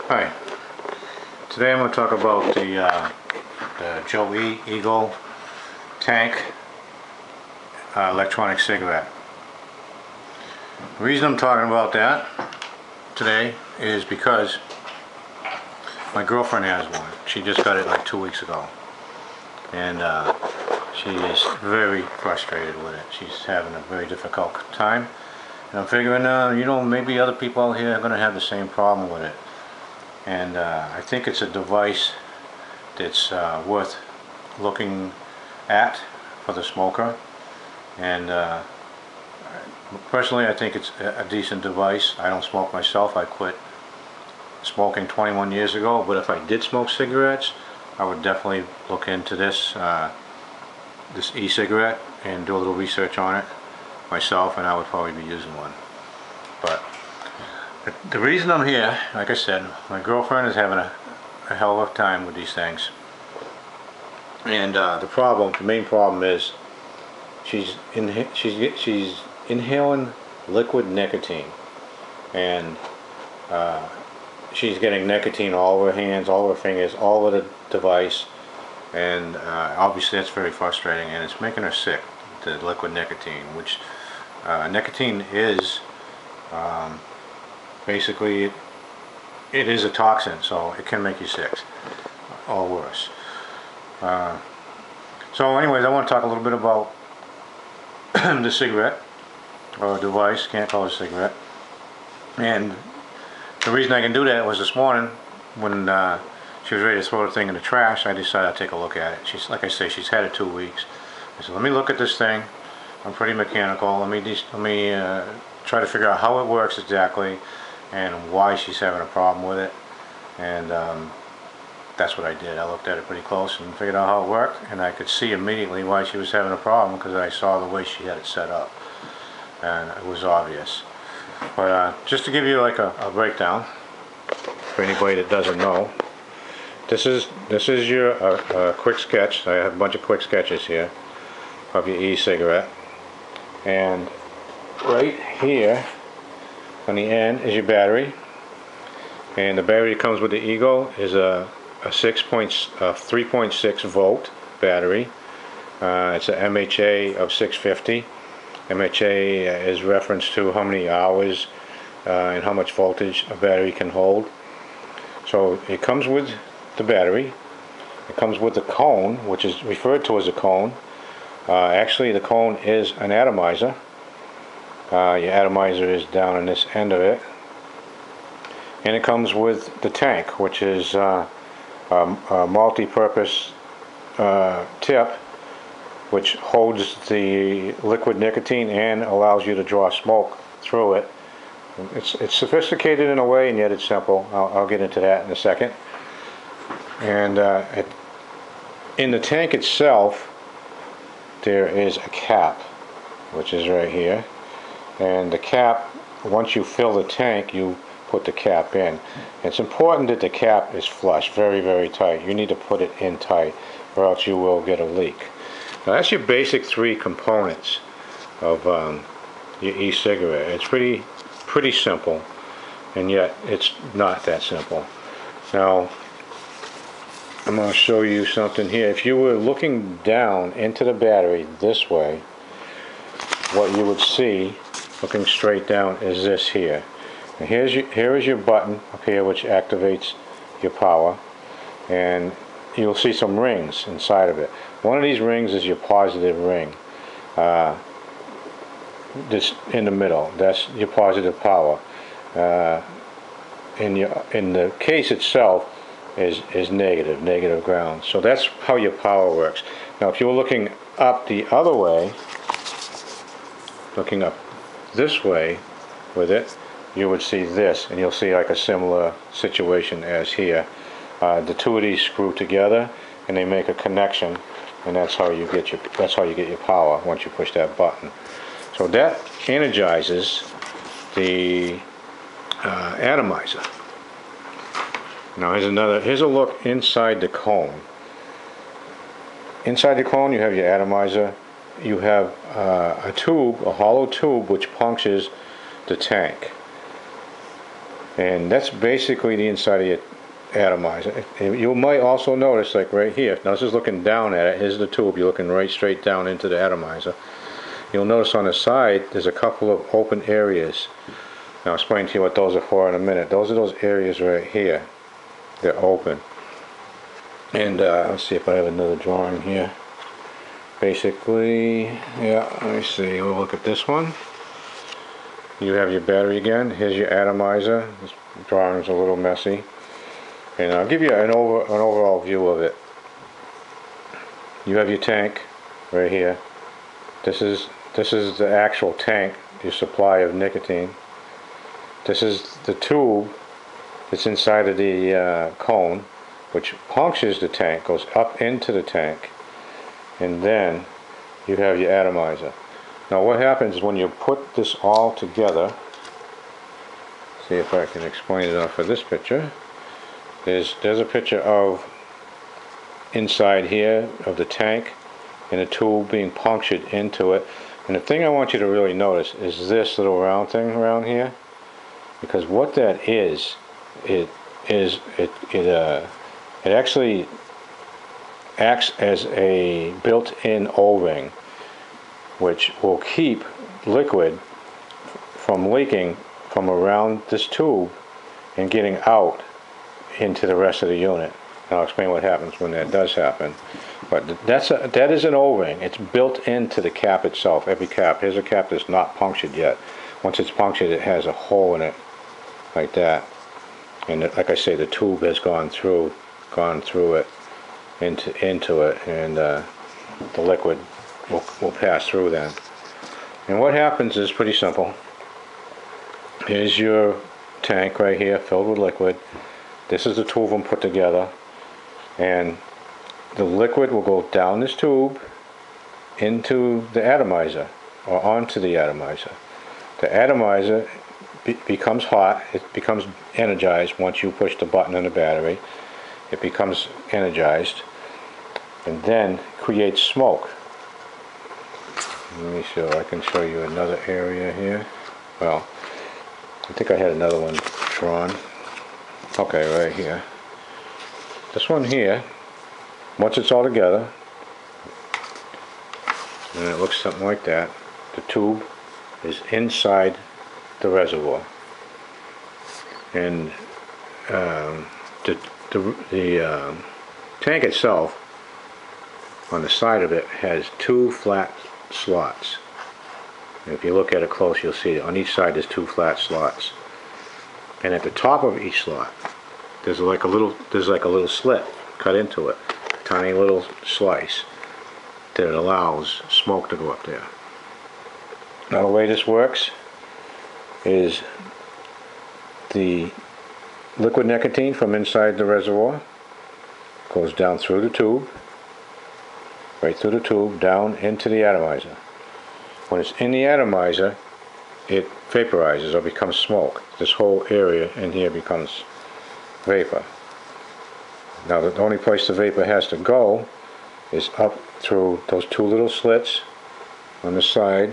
Hi, today I'm going to talk about the Joe E. Eagle Tank electronic cigarette. The reason I'm talking about that today is because my girlfriend has one. She just got it like 2 weeks ago, and she is very frustrated with it. She's having a very difficult time, and I'm figuring, maybe other people out here are going to have the same problem with it. And I think it's a device that's worth looking at for the smoker. And personally, I think it's a decent device. I don't smoke myself. I quit smoking 21 years ago. But if I did smoke cigarettes, I would definitely look into this e-cigarette and do a little research on it myself, and I would probably be using one. But the reason I'm here, like I said, my girlfriend is having a hell of a time with these things, and the main problem is she's inhaling liquid nicotine, and she's getting nicotine all over her hands, all over her fingers, all over the device, and obviously that's very frustrating, and it's making her sick. The liquid nicotine, which nicotine is basically, it is a toxin, so it can make you sick or worse. So anyways, I want to talk a little bit about the cigarette, or device, can't call it a cigarette. And the reason I can do that was this morning when she was ready to throw the thing in the trash. I decided I'd take a look at it. She's, like I say, she's had it 2 weeks. I said, let me look at this thing. I'm pretty mechanical. Let me try to figure out how it works exactly and why she's having a problem with it. And that's what I did. I looked at it pretty close and figured out how it worked, and I could see immediately why she was having a problem because I saw the way she had it set up, and it was obvious. But just to give you like a breakdown for anybody that doesn't know, this is your quick sketch. I have a bunch of quick sketches here of your e-cigarette, and right here on the end is your battery, and the battery that comes with the Eagle is a 3.6 volt battery. It's a MHA of 650. MHA is reference to how many hours and how much voltage a battery can hold. So it comes with the battery. It comes with the cone, which is referred to as a cone. Actually, the cone is an atomizer. Your atomizer is down on this end of it, and it comes with the tank, which is a multi-purpose tip which holds the liquid nicotine and allows you to draw smoke through it. It's sophisticated in a way, and yet it's simple. I'll get into that in a second. And in the tank itself there is a cap, which is right here. And the cap, once you fill the tank, you put the cap in. It's important that the cap is flush, very, very tight. You need to put it in tight, or else you will get a leak. Now that's your basic three components of your e-cigarette. It's pretty simple, and yet it's not that simple. Now I'm going to show you something here. If you were looking down into the battery this way, what you would see looking straight down is this here. And here is your button up here which activates your power, and you'll see some rings inside of it. One of these rings is your positive ring. This in the middle, that's your positive power. In the case itself is negative ground. So that's how your power works. Now if you were looking up the other way, looking up this way with it, you would see this, and you'll see like a similar situation as here. The two of these screw together and they make a connection, and that's how you get your power once you push that button. So that energizes the atomizer. Now here's a look inside the cone. Inside the cone you have your atomizer. You have a hollow tube which punctures the tank. And that's basically the inside of your atomizer. And you might also notice, like right here, now this is looking down at it, here's the tube, you're looking right straight down into the atomizer. You'll notice on the side there's a couple of open areas. Now I'll explain to you what those are for in a minute. Those are those areas right here. They're open. And let's see if I have another drawing here. Basically, yeah, let me see, we'll look at this one. You have your battery again. Here's your atomizer. This drawing's a little messy. And I'll give you an overall view of it. You have your tank right here. This is the actual tank, your supply of nicotine. This is the tube that's inside of the cone, which punctures the tank, goes up into the tank, and then you have your atomizer. Now what happens when you put this all together, see if I can explain it off of this picture. There's a picture of inside here of the tank and the tube being punctured into it. And the thing I want you to really notice is this little round thing around here, because what that is, it actually acts as a built-in O-ring, which will keep liquid from leaking from around this tube and getting out into the rest of the unit. And I'll explain what happens when that does happen. But that is an O-ring. It's built into the cap itself. Every cap. Here's a cap that's not punctured yet. Once it's punctured, it has a hole in it, like that. And like I say, the tube has gone through it into it, and the liquid will pass through then. And what happens is pretty simple. Here's your tank right here filled with liquid. This is the two of them put together, and the liquid will go down this tube into the atomizer, or onto the atomizer. The atomizer becomes hot. It becomes energized once you push the button on the battery. It becomes energized and then creates smoke. Let me see if I can show you another area here. Well, I think I had another one drawn. Okay, right here. This one here, once it's all together, and it looks something like that, the tube is inside the reservoir. And the tank itself, on the side of it, has two flat slots. And if you look at it close, you'll see on each side there's two flat slots. And at the top of each slot, there's like a little slit cut into it, a tiny little slice that allows smoke to go up there. Now the way this works is the liquid nicotine from inside the reservoir goes down through the tube, right through the tube, down into the atomizer. When it's in the atomizer, it vaporizes or becomes smoke. This whole area in here becomes vapor. Now the only place the vapor has to go is up through those two little slits on the side,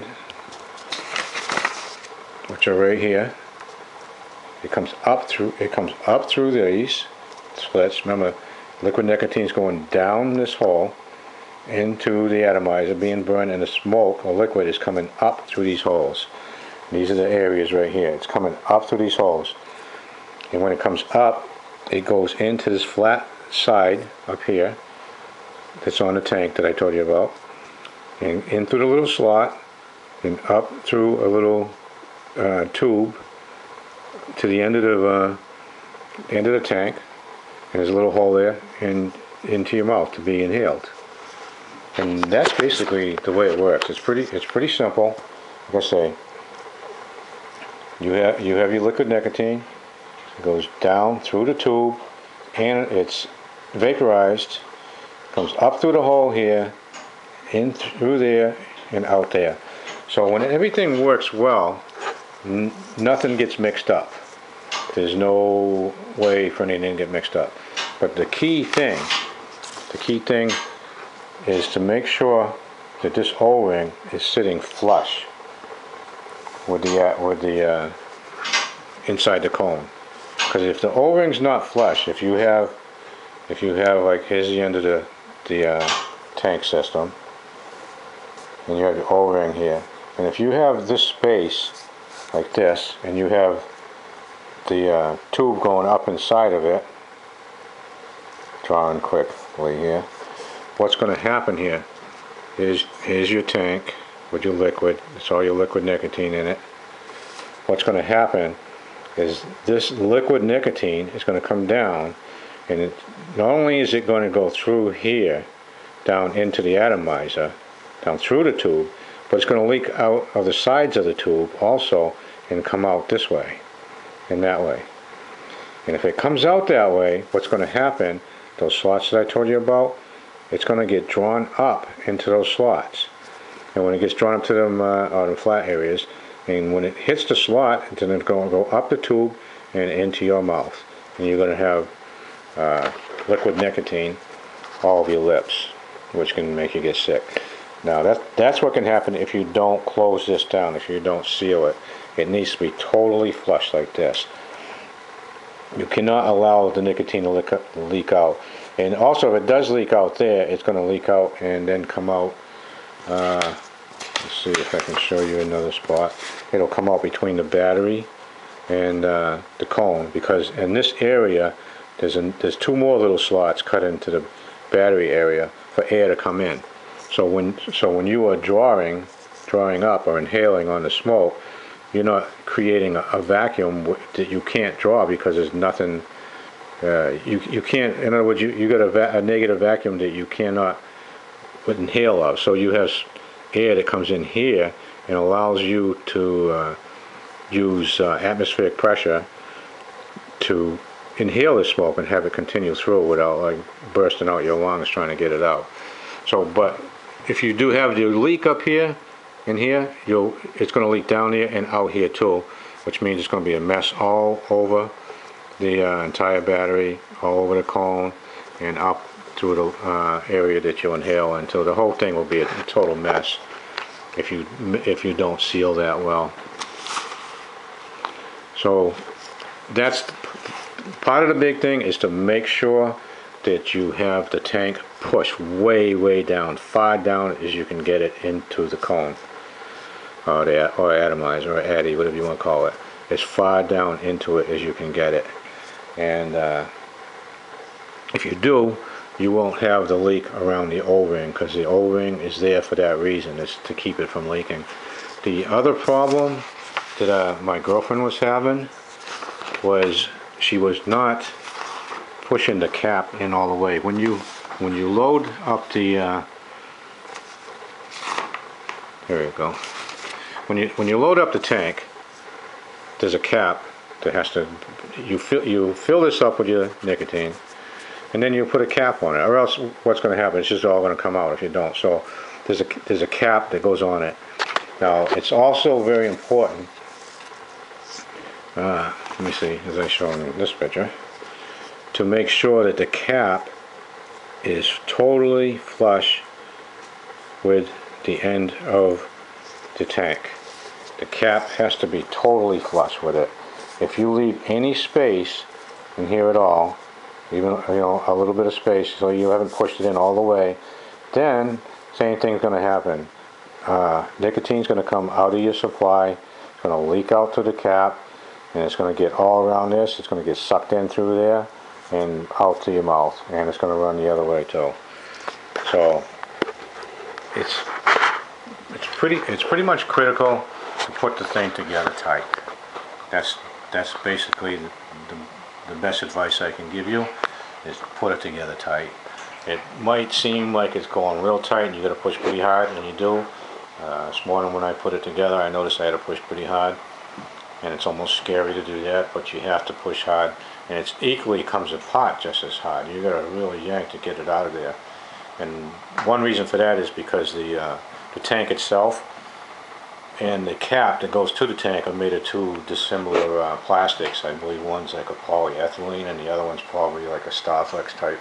which are right here. It comes up through these slits. Remember, liquid nicotine is going down this hole into the atomizer, being burned, and the smoke or liquid is coming up through these holes. These are the areas right here. It's coming up through these holes. And when it comes up, it goes into this flat side up here that's on the tank that I told you about. And in through the little slot, and up through a little tube to the end of the tank. And there's a little hole there, and into your mouth to be inhaled. And that's basically the way it works. It's pretty simple. Like I say, you have your liquid nicotine. It goes down through the tube, and it's vaporized. Comes up through the hole here, in through there, and out there. So when everything works well, nothing gets mixed up. There's no way for anything to get mixed up. But the key thing is to make sure that this O-ring is sitting flush with the inside the cone. Because if the O-ring's not flush, if you have like, here's the end of the tank system, and you have your O-ring here, and if you have this space like this, and you have the tube going up inside of it, drawing quickly here, what's going to happen here is, here's your tank with your liquid. It's all your liquid nicotine in it. What's going to happen is this liquid nicotine is going to come down, and not only is it going to go through here down into the atomizer, down through the tube, but it's going to leak out of the sides of the tube also and come out this way and that way. And if it comes out that way, what's going to happen, those slots that I told you about, it's going to get drawn up into those slots. And when it gets drawn up to them out in flat areas, and when it hits the slot, then it's going to go up the tube and into your mouth. And you're going to have liquid nicotine all over your lips, which can make you get sick. Now that's what can happen if you don't close this down, if you don't seal it. It needs to be totally flush like this. You cannot allow the nicotine to leak out. And also, if it does leak out there, it's going to leak out and then come out. Let's see if I can show you another spot. It'll come out between the battery and the cone, because in this area there's two more little slots cut into the battery area for air to come in. So when you are drawing up or inhaling on the smoke, you're not creating a vacuum that you can't draw, because there's nothing. You can't. In other words, you got a negative vacuum that you cannot inhale of. So you have air that comes in here and allows you to use atmospheric pressure to inhale the smoke and have it continue through without like bursting out your lungs trying to get it out. So, but if you do have the leak up here and here, it's going to leak down here and out here too, which means it's going to be a mess all over the entire battery, all over the cone, and up through the area that you inhale into. The whole thing will be a total mess if you don't seal that well. So that's part of the big thing, is to make sure that you have the tank pushed way down, far down as you can get it into the cone, or atomizer, or addy, whatever you want to call it, as far down into it as you can get it. And if you do, you won't have the leak around the O-ring, because the O-ring is there for that reason. It's to keep it from leaking. The other problem that my girlfriend was having was she was not pushing the cap in all the way. When you load up the here we go. When you load up the tank, there's a cap that has to, you fill this up with your nicotine, and then you put a cap on it, or else what's going to happen, it's just all going to come out if you don't. So there's a cap that goes on it. Now it's also very important, let me see, as I show in this picture, to make sure that the cap is totally flush with the end of the tank. The cap has to be totally flush with it. If you leave any space in here at all, even a little bit of space, so you haven't pushed it in all the way, then same thing's going to happen. Nicotine's going to come out of your supply, it's going to leak out to the cap, and it's going to get all around this. It's going to get sucked in through there and out to your mouth, and it's going to run the other way too. So it's pretty much critical to put the thing together tight. That's basically the best advice I can give you, is put it together tight. It might seem like it's going real tight and you got to push pretty hard, and you do. This morning when I put it together, I noticed I had to push pretty hard, and it's almost scary to do that, but you have to push hard, and it equally comes apart just as hard. You got to really yank to get it out of there. And one reason for that is because the tank itself and the cap that goes to the tank are made of two dissimilar plastics. I believe one's like a polyethylene and the other one's probably like a Starflex type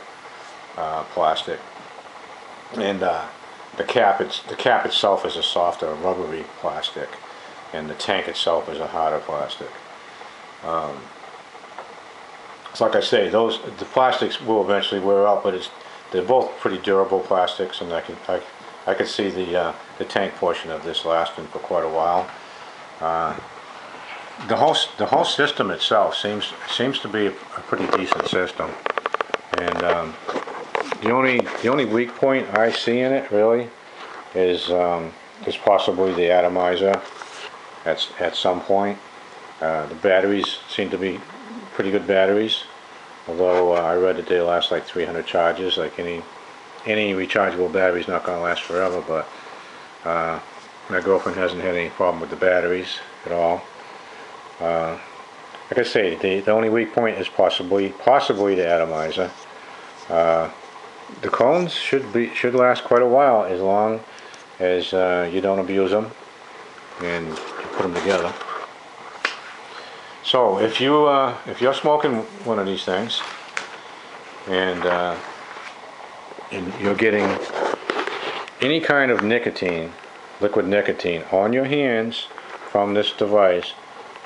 plastic. And the cap itself is a softer, rubbery plastic, and the tank itself is a harder plastic. So like I say, the plastics will eventually wear out, but they're both pretty durable plastics, and I can see the tank portion of this lasting for quite a while. The whole system itself seems to be a pretty decent system, and the only weak point I see in it really is possibly the atomizer at some point. The batteries seem to be pretty good batteries, although I read that they last like 300 charges. Like any rechargeable battery is not going to last forever, but my girlfriend hasn't had any problem with the batteries at all. Like I say, the only weak point is possibly the atomizer. The cones should last quite a while as long as you don't abuse them and you put them together. So if you're smoking one of these things and you're getting any kind of nicotine, liquid nicotine, on your hands from this device,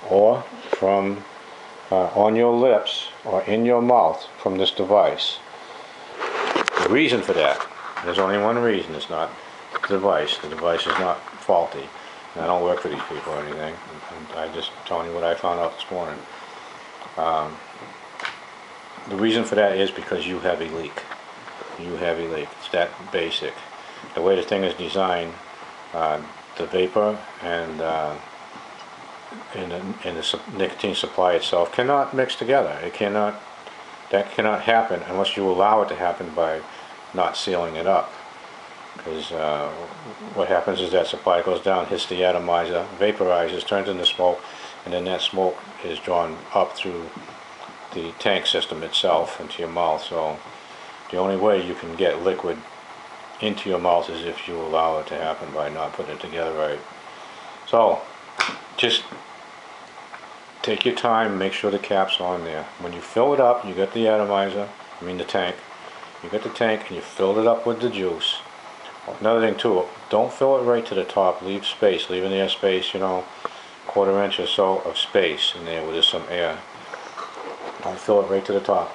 or from on your lips or in your mouth from this device, the reason for that, there's only one reason. It's not the device. The device is not faulty. And I don't work for these people or anything. I'm just telling you what I found out this morning. The reason for that is because you have a leak. You have a leak. It's that basic. The way the thing is designed, the vapor and the nicotine supply itself cannot mix together. That cannot happen unless you allow it to happen by not sealing it up. Because what happens is that supply goes down, hits the atomizer, vaporizes, turns into smoke, and then that smoke is drawn up through the tank system itself into your mouth. So the only way you can get liquid into your mouth is if you allow it to happen by not putting it together right. So just take your time, make sure the cap's on there. When you fill it up, you get the atomizer, the tank. You get the tank and you fill it up with the juice. Another thing too, don't fill it right to the top. Leave space, leave in there space, quarter inch or so of space in there where there's some air. Don't fill it right to the top.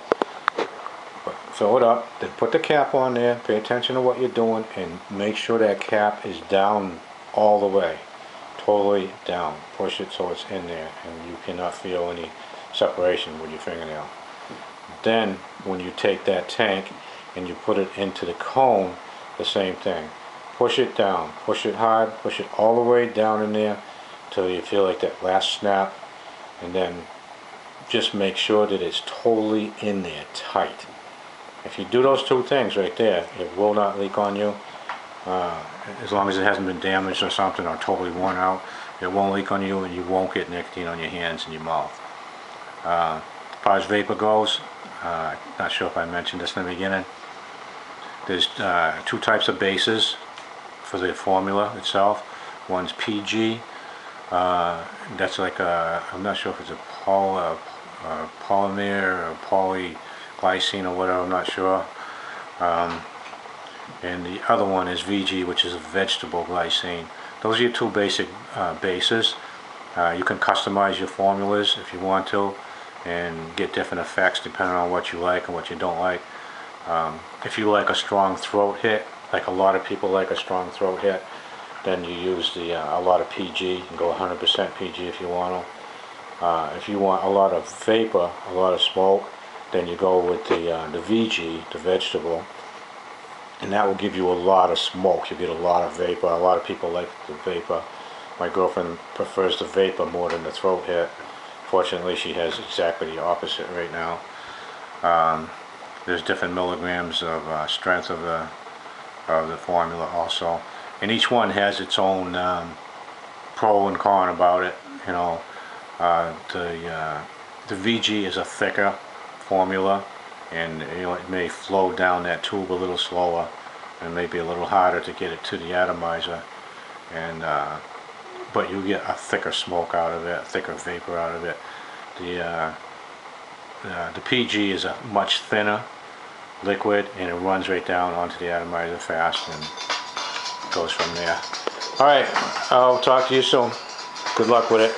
But fill it up, then put the cap on there, pay attention to what you're doing, and make sure that cap is down all the way. Totally down. Push it so it's in there and you cannot feel any separation with your fingernail. Then when you take that tank and you put it into the cone, the same thing. Push it down, push it hard, push it all the way down in there till you feel like that last snap, and then just make sure that it's totally in there, tight. If you do those two things right there, it will not leak on you. As long as it hasn't been damaged or something or totally worn out, it won't leak on you and you won't get nicotine on your hands and your mouth. As far as vapor goes, not sure if I mentioned this in the beginning. There's two types of bases for the formula itself. One's PG. That's like I'm not sure if it's a polymer or polyglycine or whatever, I'm not sure. And the other one is VG, which is a vegetable glycine. Those are your two basic bases. You can customize your formulas if you want to and get different effects depending on what you like and what you don't like. If you like a strong throat hit, like a lot of people like a strong throat hit, then you use a lot of PG. You can go 100% PG if you want to. If you want a lot of vapor, a lot of smoke, then you go with the VG, the vegetable, and that will give you a lot of smoke. You get a lot of vapor. A lot of people like the vapor. My girlfriend prefers the vapor more than the throat hit. Fortunately, she has exactly the opposite right now. There's different milligrams of strength of the formula also, and each one has its own pro and con about it. The VG is a thicker formula, and it may flow down that tube a little slower, and it may be a little harder to get it to the atomizer, and but you get a thicker smoke out of it, a thicker vapor out of it. The PG is a much thinner liquid, and it runs right down onto the atomizer fast and goes from there. Alright, I'll talk to you soon. Good luck with it.